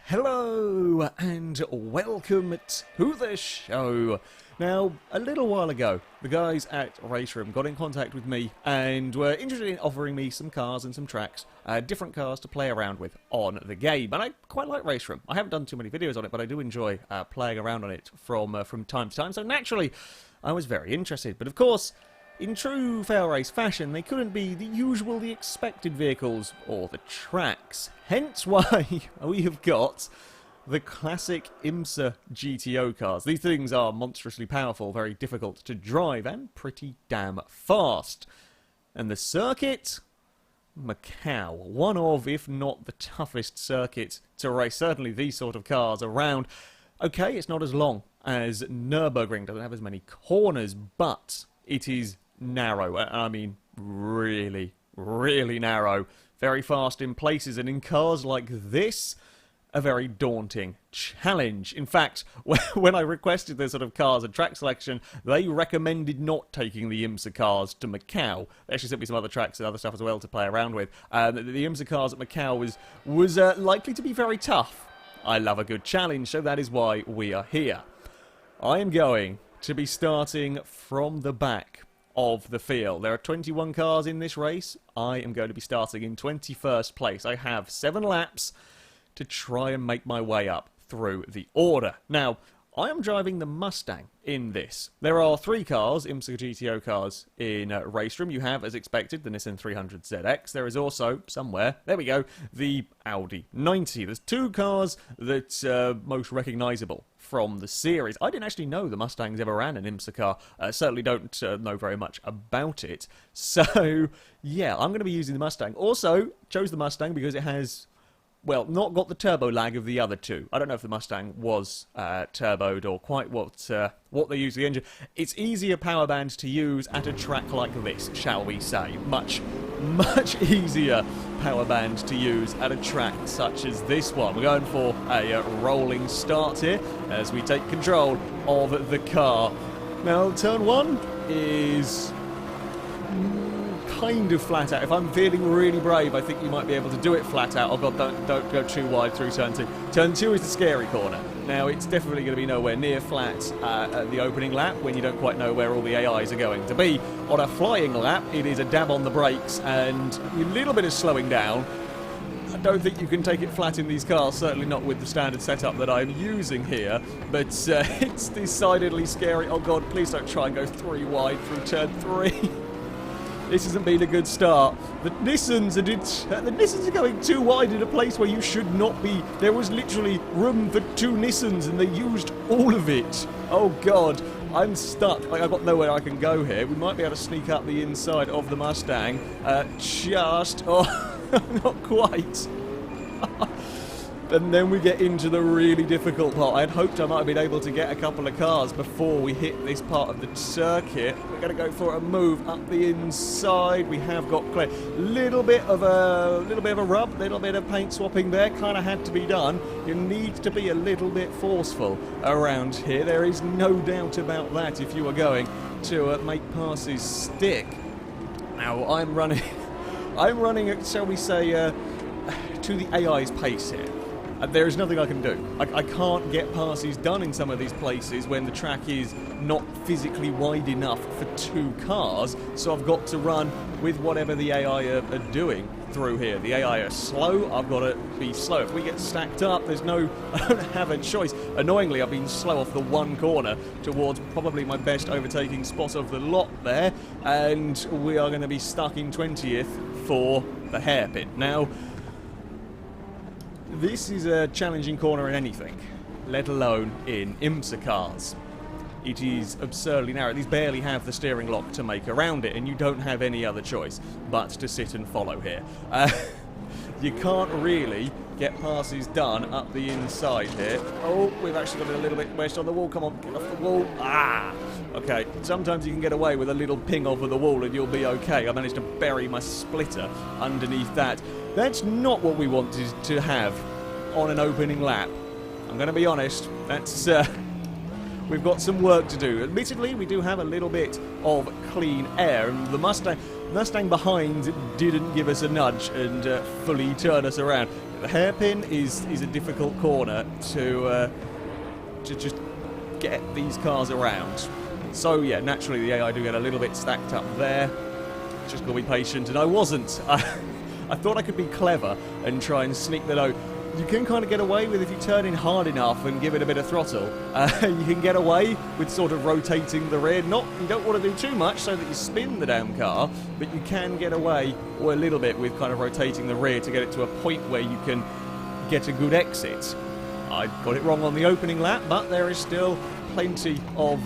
Hello and welcome to the show. Now, a little while ago, the guys at RaceRoom got in contact with me and were interested in offering me some cars and some tracks, different cars to play around with on the game. And I quite like RaceRoom. I haven't done too many videos on it, but I do enjoy playing around on it from time to time. So naturally, I was very interested. But of course, in true FailRace fashion, they couldn't be the usual, the expected vehicles or the tracks. Hence why we have got the classic IMSA GTO cars. These things are monstrously powerful, very difficult to drive, and pretty damn fast. And the circuit? Macau. One of, if not the toughest circuit to race. Certainly these sort of cars around. Okay, it's not as long as Nürburgring, doesn't have as many corners, but it is narrow. I mean, really, really narrow. Very fast in places, and in cars like this, a very daunting challenge. In fact, when I requested this sort of cars and track selection, they recommended not taking the IMSA cars to Macau. They actually sent me some other tracks and other stuff as well to play around with. The IMSA cars at Macau was likely to be very tough. I love a good challenge, so that is why we are here. I am going to be starting from the back of the field. There are 21 cars in this race. I am going to be starting in 21st place. I have 7 laps to try and make my way up through the order. Now, I am driving the Mustang in this. There are 3 cars, IMSA GTO cars, in RaceRoom. You have, as expected, the Nissan 300ZX. There is also, somewhere, there we go, the Audi 90. There's 2 cars that are most recognisable from the series. I didn't actually know the Mustangs ever ran an IMSA car. Certainly don't know very much about it. So, yeah, I'm going to be using the Mustang. Also, chose the Mustang because it has, well, not got the turbo lag of the other 2. I don't know if the Mustang was turboed or quite what they use the engine. It's easier power band to use at a track like this, shall we say. Much easier power band to use at a track such as this one. We're going for a rolling start here as we take control of the car. Now, turn 1 is kind of flat out. If I'm feeling really brave, I think you might be able to do it flat out. Oh god, don't go too wide through turn 2. Turn 2 is the scary corner. Now, it's definitely going to be nowhere near flat at the opening lap when you don't quite know where all the AIs are going to be. On a flying lap, it is a dab on the brakes and a little bit of slowing down. I don't think you can take it flat in these cars, certainly not with the standard setup that I'm using here, but it's decidedly scary. Oh god, please don't try and go 3 wide through turn 3. This hasn't been a good start. The Nissans are going too wide in a place where you should not be. There was literally room for 2 Nissans and they used all of it. Oh god, I'm stuck. Like, I've got nowhere I can go here. We might be able to sneak up the inside of the Mustang. Not quite. And then we get into the really difficult part. I had hoped I might have been able to get a couple of cars before we hit this part of the circuit. We're going to go for a move up the inside. We have got clear. Little bit of a rub, little bit of paint swapping there. Kind of had to be done. You need to be a little bit forceful around here. There is no doubt about that if you are going to make passes stick. Now I'm running at, shall we say, to the AI's pace here. There is nothing I can do. I can't get passes done in some of these places when the track is not physically wide enough for 2 cars, so I've got to run with whatever the AI are doing through here. The AI are slow, I've got to be slow. If we get stacked up, I don't have a choice. Annoyingly, I've been slow off the 1 corner towards probably my best overtaking spot of the lot there, and we are going to be stuck in 20th for the hairpin. Now, this is a challenging corner in anything, let alone in IMSA cars. It is absurdly narrow. These barely have the steering lock to make around it, and you don't have any other choice but to sit and follow here. You can't really get passes done up the inside here. Oh, we've actually got it a little bit wedged on the wall. Come on, get off the wall. Ah! Okay, sometimes you can get away with a little ping off of the wall and you'll be okay. I managed to bury my splitter underneath that. That's not what we wanted to have on an opening lap. I'm going to be honest, that's we've got some work to do. Admittedly, we do have a little bit of clean air, and the Mustang behind didn't give us a nudge and fully turn us around. The hairpin is a difficult corner to just get these cars around. So yeah, naturally the AI do get a little bit stacked up there. Just got to be patient, and I wasn't. I thought I could be clever and try and sneak that out. You can kind of get away with, if you turn in hard enough and give it a bit of throttle, you can get away with sort of rotating the rear. You don't want to do too much so that you spin the damn car, but you can get away a little bit with kind of rotating the rear to get it to a point where you can get a good exit. I got it wrong on the opening lap, but there is still plenty of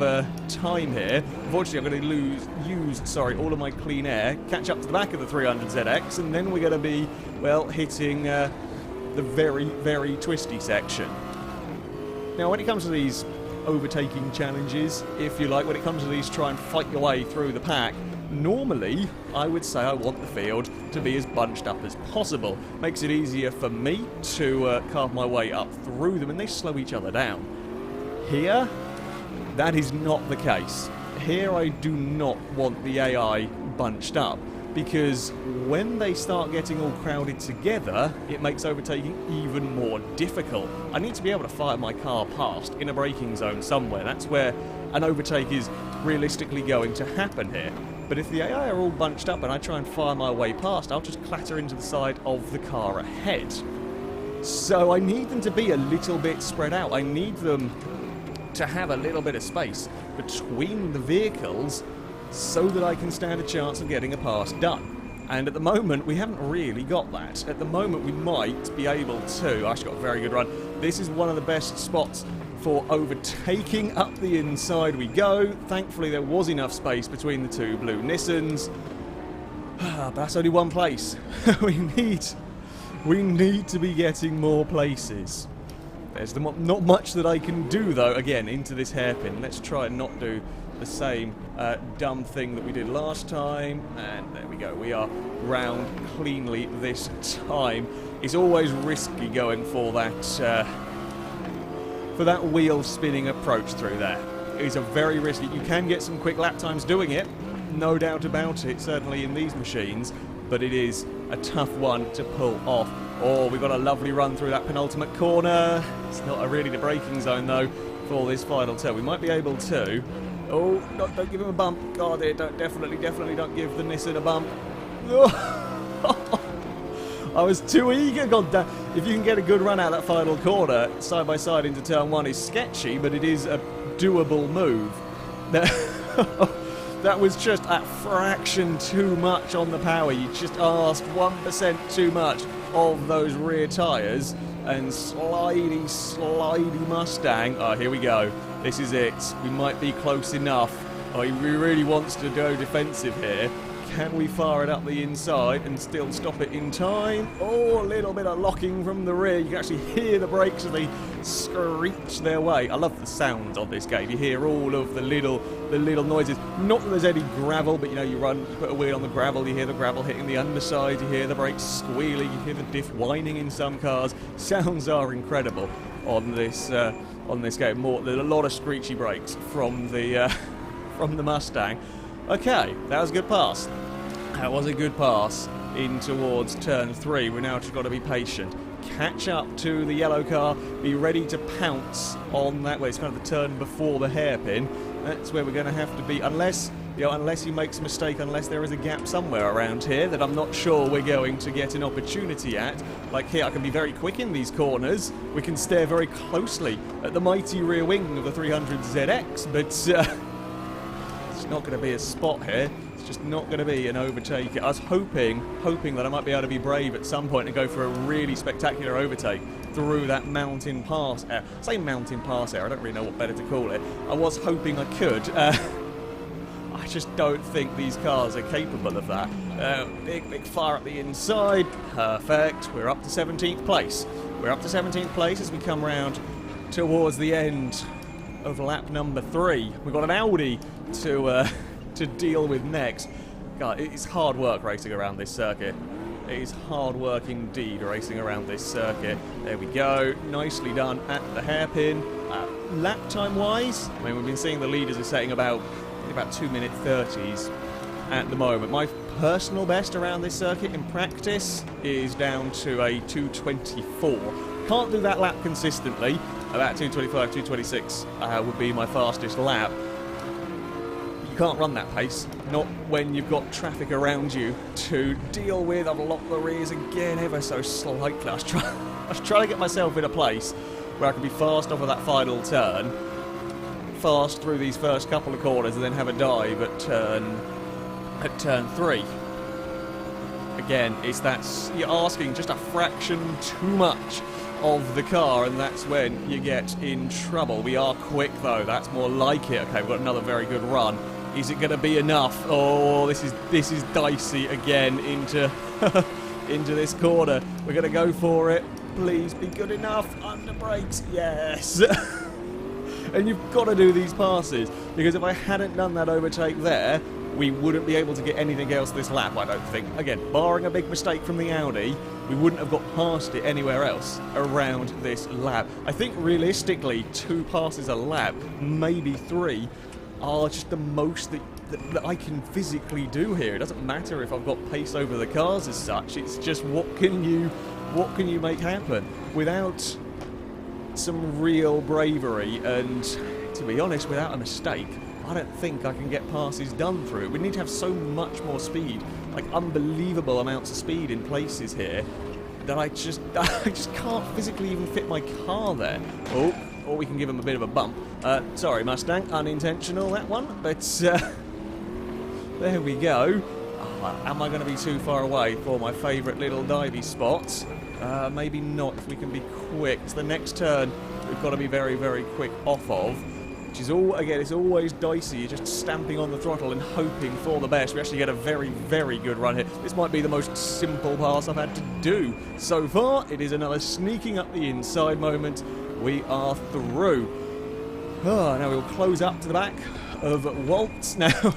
time here. Unfortunately, I'm going to use all of my clean air, catch up to the back of the 300ZX, and then we're going to be, well, hitting the very, very twisty section. Now, when it comes to these overtaking challenges, if you like, when it comes to these try and fight your way through the pack, normally I would say I want the field to be as bunched up as possible. Makes it easier for me to carve my way up through them, and they slow each other down. Here, that is not the case. Here I do not want the AI bunched up, because when they start getting all crowded together, it makes overtaking even more difficult. I need to be able to fire my car past in a braking zone somewhere. That's where an overtake is realistically going to happen here. But if the AI are all bunched up and I try and fire my way past, I'll just clatter into the side of the car ahead. So I need them to be a little bit spread out. I need them to have a little bit of space between the vehicles so that I can stand a chance of getting a pass done. And at the moment, we haven't really got that. At the moment, we might be able to. I actually got a very good run. This is one of the best spots for overtaking. Up the inside we go. Thankfully, there was enough space between the two blue Nissans. But that's only one place. We need to be getting more places. There's not much that I can do, though, again, into this hairpin. Let's try and not do the same dumb thing that we did last time. And there we go. We are round cleanly this time. It's always risky going for that wheel spinning approach through there. It's a very risky. You can get some quick lap times doing it, no doubt about it, certainly in these machines, but it is a tough one to pull off. Oh, we've got a lovely run through that penultimate corner. It's not really the braking zone, though, for this final turn. We might be able to. Oh, don't give him a bump. God, definitely don't give the Nissan a bump. I was too eager. God damn. If you can get a good run out that final corner, side by side into turn one is sketchy, but it is a doable move. That was just a fraction too much on the power. You just asked 1% too much of those rear tyres, and slidey Mustang. Oh, here we go. This is it. We might be close enough. Oh, he really wants to go defensive here. Can we fire it up the inside and still stop it in time? Oh, a little bit of locking from the rear. You can actually hear the brakes as they screech their way. I love the sounds of this game. You hear all of the little noises. Not that there's any gravel, but you know, you put a wheel on the gravel, you hear the gravel hitting the underside, you hear the brakes squealing, you hear the diff whining in some cars. Sounds are incredible on this game. There's a lot of screechy brakes from the Mustang. Okay, that was a good pass. That was a good pass in towards turn 3. We're now just got to be patient. Catch up to the yellow car. Be ready to pounce on that way. It's kind of the turn before the hairpin. That's where we're going to have to be. Unless he makes a mistake, unless there is a gap somewhere around here that I'm not sure we're going to get an opportunity at. Like here, I can be very quick in these corners. We can stare very closely at the mighty rear wing of the 300ZX, but it's not going to be a spot here. It's just not going to be an overtake. I was hoping that I might be able to be brave at some point and go for a really spectacular overtake through that mountain pass area. I say mountain pass area, I don't really know what better to call it. I was hoping I could. I just don't think these cars are capable of that. Big fire up the inside. Perfect. We're up to 17th place. We're up to 17th place as we come round towards the end of lap number 3. We've got an Audi to deal with next. God, it's hard work racing around this circuit. It is hard work indeed racing around this circuit. There we go. Nicely done at the hairpin. Lap time wise, I mean, we've been seeing the leaders are setting about 2 minute 30s. at the moment. My personal best around this circuit in practice is down to a 224. Can't do that lap consistently. About 225, 226 would be my fastest lap. You can't run that pace, not when you've got traffic around you to deal with. I've locked the rears again ever so slightly. I was trying to get myself in a place where I could be fast off of that final turn, fast through these first couple of corners, and then have a dive at turn 3. Again, you're asking just a fraction too much of the car, and that's when you get in trouble. We are quick though, that's more like it. Okay, we've got another very good run. Is it going to be enough? Oh, this is dicey again into into this corner. We're going to go for it. Please be good enough. Under brakes, yes. And you've got to do these passes, because if I hadn't done that overtake there, we wouldn't be able to get anything else this lap, I don't think. Again, barring a big mistake from the Audi, we wouldn't have got past it anywhere else around this lap. I think realistically, 2 passes a lap, maybe 3, are just the most that I can physically do here. It doesn't matter if I've got pace over the cars as such. It's just what can you make happen without some real bravery, and to be honest, without a mistake, I don't think I can get passes done through it. We need to have so much more speed, like unbelievable amounts of speed in places here, that I just can't physically even fit my car there. Oh, or we can give him a bit of a bump. Sorry, Mustang, unintentional that one, but there we go. Oh, am I going to be too far away for my favourite little divey spot? Maybe not, if we can be quick. It's the next turn we've got to be very, very quick off of. Which is again, it's always dicey. You're just stamping on the throttle and hoping for the best. We actually get a very, very good run here. This might be the most simple pass I've had to do so far. It is another sneaking up the inside moment. We are through. Oh, now we'll close up to the back of Waltz now.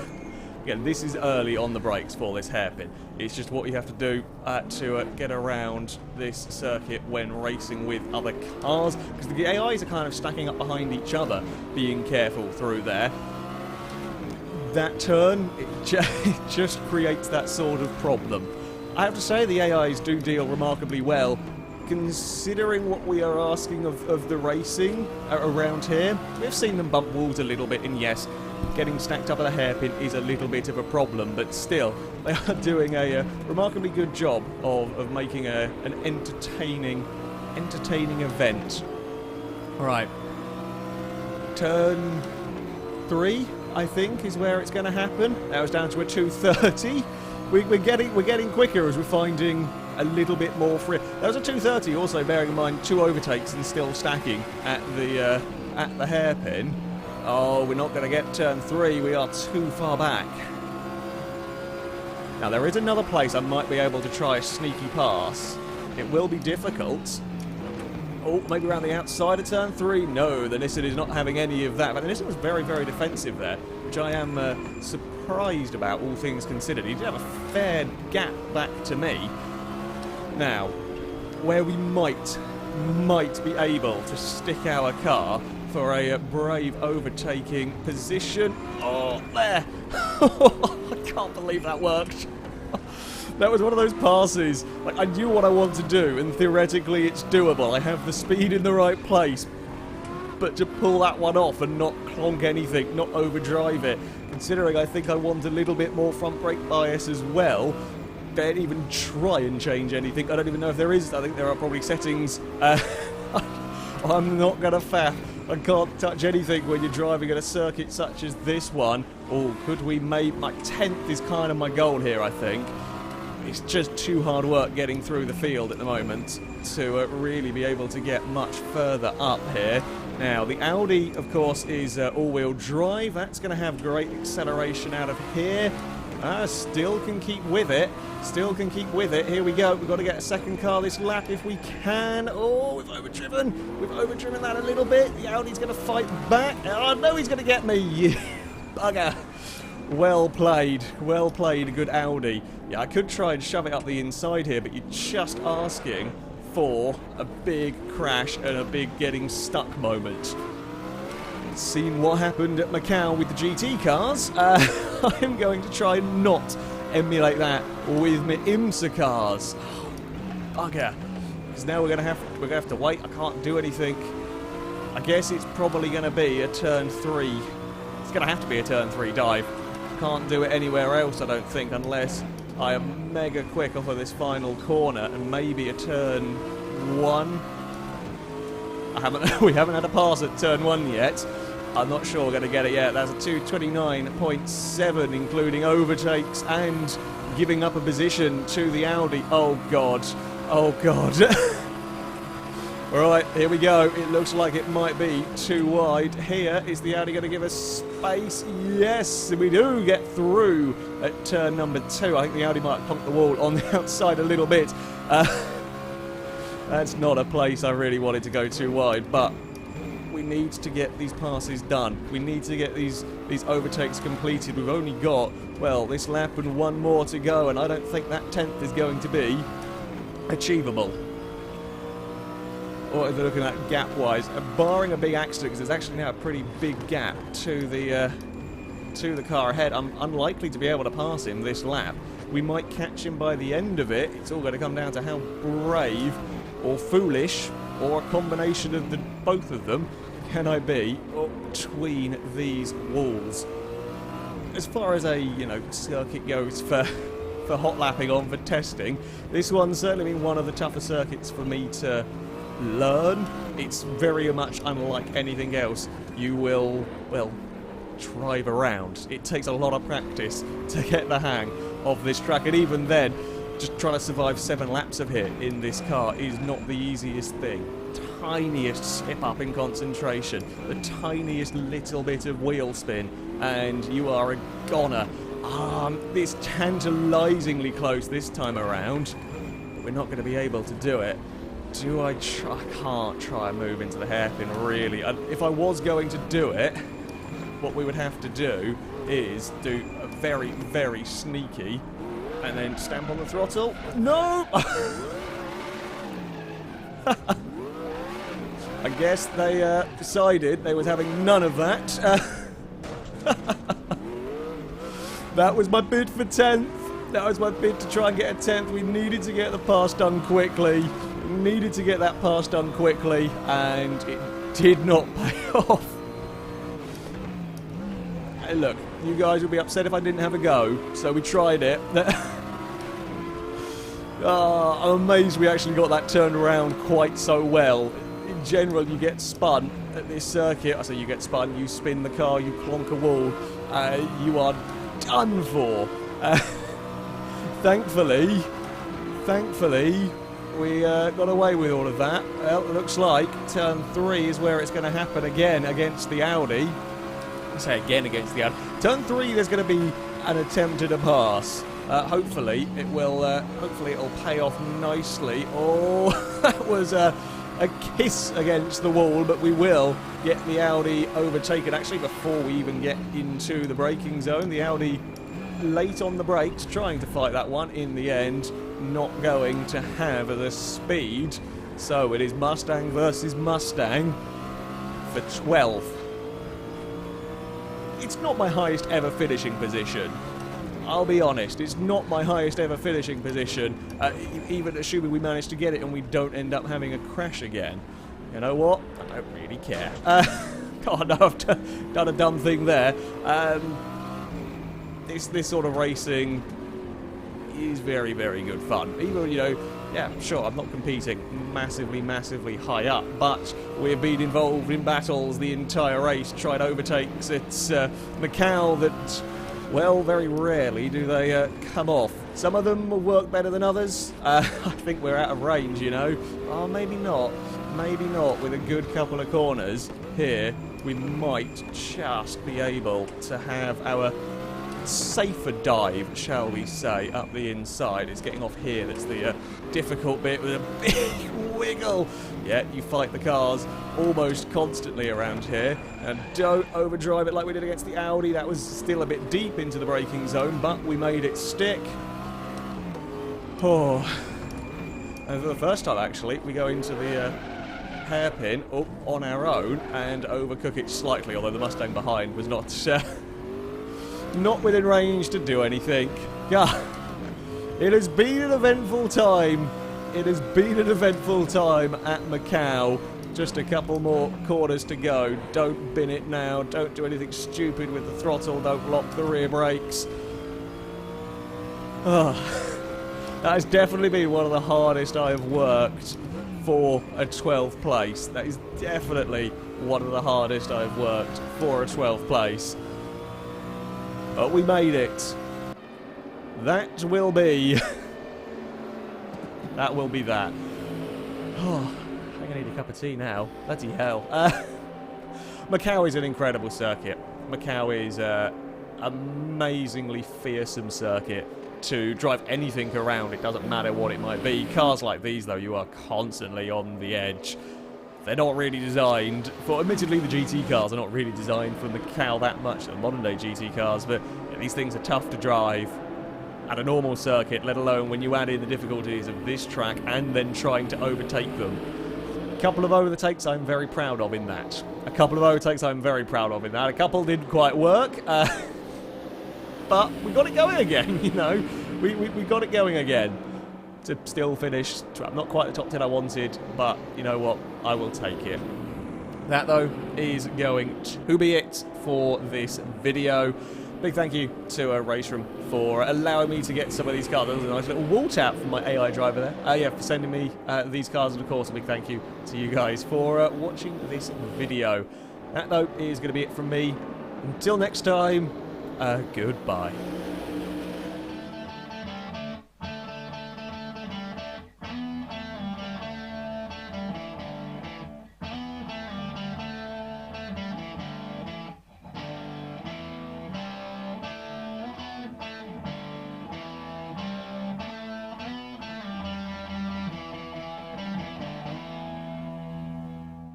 Again, this is early on the brakes for this hairpin. It's just what you have to do to get around this circuit when racing with other cars, because the AIs are kind of stacking up behind each other, being careful through there. That turn, it just creates that sort of problem. I have to say the AIs do deal remarkably well, considering what we are asking of the racing around here. We've seen them bump walls a little bit, and yes, getting stacked up at a hairpin is a little bit of a problem, but still, they are doing a remarkably good job of making an entertaining event. Alright. Turn 3, I think, is where it's going to happen. That was down to a 230. We're getting quicker as we're finding a little bit more free. That was a 230, also bearing in mind 2 overtakes and still stacking at the hairpin. Oh, we're not going to get turn 3. We are too far back. Now, there is another place I might be able to try a sneaky pass. It will be difficult. Oh, maybe around the outside of turn 3? No, the Nissan is not having any of that. But the Nissan was very, very defensive there, which I am surprised about, all things considered. He did have a fair gap back to me. Now, where we might be able to stick our car for a brave overtaking position. Oh, there! I can't believe that worked. That was one of those passes. Like, I knew what I want to do, and theoretically it's doable. I have the speed in the right place. But to pull that one off and not clonk anything, not overdrive it, considering I think I want a little bit more front brake bias as well, don't even try and change anything. I don't even know if there is. I think there are probably settings. I'm not going to faff. I can't touch anything when you're driving at a circuit such as this one. Oh, could we make... My 10th is kind of my goal here, I think. It's just too hard work getting through the field at the moment to really be able to get much further up here. Now, the Audi, of course, is all-wheel drive. That's going to have great acceleration out of here. Still can keep with it. Still can keep with it. Here we go. We've got to get a second car this lap if we can. Oh, we've overdriven. We've overdriven that a little bit. The Audi's going to fight back. Oh, no, he's going to get me. Bugger. Well played. Well played, good Audi. Yeah, I could try and shove it up the inside here, but you're just asking for a big crash and a big getting stuck moment. seen what happened at Macau with the GT cars, I'm going to try and not emulate that with my IMSA cars. Oh, bugger. Because now we're gonna have to wait. I can't do anything. I guess it's probably gonna be a turn 3. It's gonna have to be a turn 3 dive. Can't do it anywhere else, I don't think, unless I am mega quick off of this final corner and maybe a turn 1. We haven't had a pass at turn 1 yet. I'm not sure we're going to get it yet. That's a 2:29.7, including overtakes and giving up a position to the Audi. Oh, God. Oh, God. Alright, here we go. It looks like it might be too wide. Here, is the Audi going to give us space? Yes, we do get through at turn number 2. I think the Audi might punk the wall on the outside a little bit. That's not a place I really wanted to go too wide, but we need to get these passes done. We need to get these overtakes completed. We've only got, well, this lap and 1 more to go, and I don't think that 10th is going to be achievable. What are they looking at gap-wise? Barring a big accident, because there's actually now a pretty big gap to the car ahead. I'm unlikely to be able to pass him this lap. We might catch him by the end of it. It's all going to come down to how brave or foolish, or a combination of the both of them, can I be between these walls. As far as a circuit goes for hot lapping on for testing, this one's certainly been one of the tougher circuits for me to learn. It's very much unlike anything else you will, well, drive around. It takes a lot of practice to get the hang of this track, and even then, just trying to survive 7 laps of it in this car is not the easiest thing. Tiniest slip up in concentration, the tiniest little bit of wheel spin, and you are a goner. It's tantalisingly close this time around. We're not going to be able to do it. Do I try? I can't try and move into the hairpin, really. If I was going to do it, what we would have to do is do a very, very sneaky and then stamp on the throttle. No! I guess they decided they was having none of that. That was my bid for 10th. That was my bid to try and get a 10th. We needed to get the pass done quickly. We needed to get that pass done quickly, and it did not pay off. Hey, look, you guys would be upset if I didn't have a go, so we tried it. I'm amazed we actually got that turned around quite so well. In general, you get spun at this circuit. I say you get spun, you spin the car, you clonk a wall, you are done for. Thankfully, we got away with all of that. Well, it looks like turn 3 is where it's going to happen again against the Audi. I say again against the Audi. Turn 3, there's going to be an attempt at a pass. Hopefully it will. Hopefully it'll pay off nicely. Oh, that was a kiss against the wall, but we will get the Audi overtaken. Actually, before we even get into the braking zone, the Audi late on the brakes, trying to fight that one. In the end, not going to have the speed. So it is Mustang versus Mustang for 12th. It's not my highest ever finishing position. I'll be honest, it's not my highest ever finishing position, even assuming we manage to get it and we don't end up having a crash again. You know what? I don't really care. God, no, I've done a dumb thing there. This sort of racing is very, very good fun. Even, yeah, sure, I'm not competing massively high up, but we've been involved in battles the entire race, tried overtakes. It's Macau that, well, very rarely do they come off. Some of them will work better than others. I think we're out of range, Oh, maybe not. Maybe not. With a good couple of corners here, we might just be able to have our safer dive, shall we say, up the inside. It's getting off here that's the difficult bit with a big wiggle. Yeah, you fight the cars almost constantly around here, and don't overdrive it like we did against the Audi. That was still a bit deep into the braking zone, but we made it stick. Oh, and for the first time actually we go into the hairpin up on our own and overcook it slightly, although the Mustang behind was not not within range to do anything. Yeah, it has been an eventful time. It has been an eventful time at Macau. Just a couple more corners to go. Don't bin it now. Don't do anything stupid with the throttle. Don't lock the rear brakes. That has definitely been one of the hardest I have worked for a 12th place. That is definitely one of the hardest I've worked for a 12th place. But we made it. That will be... that will be that. Oh, I think I need a cup of tea now. Bloody hell. Macau is an incredible circuit. Macau is an amazingly fearsome circuit to drive anything around. It doesn't matter what it might be. Cars like these, though, you are constantly on the edge. They're not really designed for... Admittedly, the GT cars are not really designed for Macau that much, the modern-day GT cars, but yeah, these things are tough to drive at a normal circuit, let alone when you add in the difficulties of this track and then trying to overtake them. A couple of overtakes I'm very proud of in that. A couple of overtakes I'm very proud of in that. A couple didn't quite work, but we got it going again, you know. We got it going again. To still finish, not quite the top 10 I wanted, but you know what, I will take it. That, though, is going to be it for this video. Big thank you to RaceRoom for allowing me to get some of these cars. That was a nice little wall tap from my AI driver there. Yeah, for sending me these cars, and of course a big thank you to you guys for watching this video. That, though, is going to be it from me. Until next time, goodbye.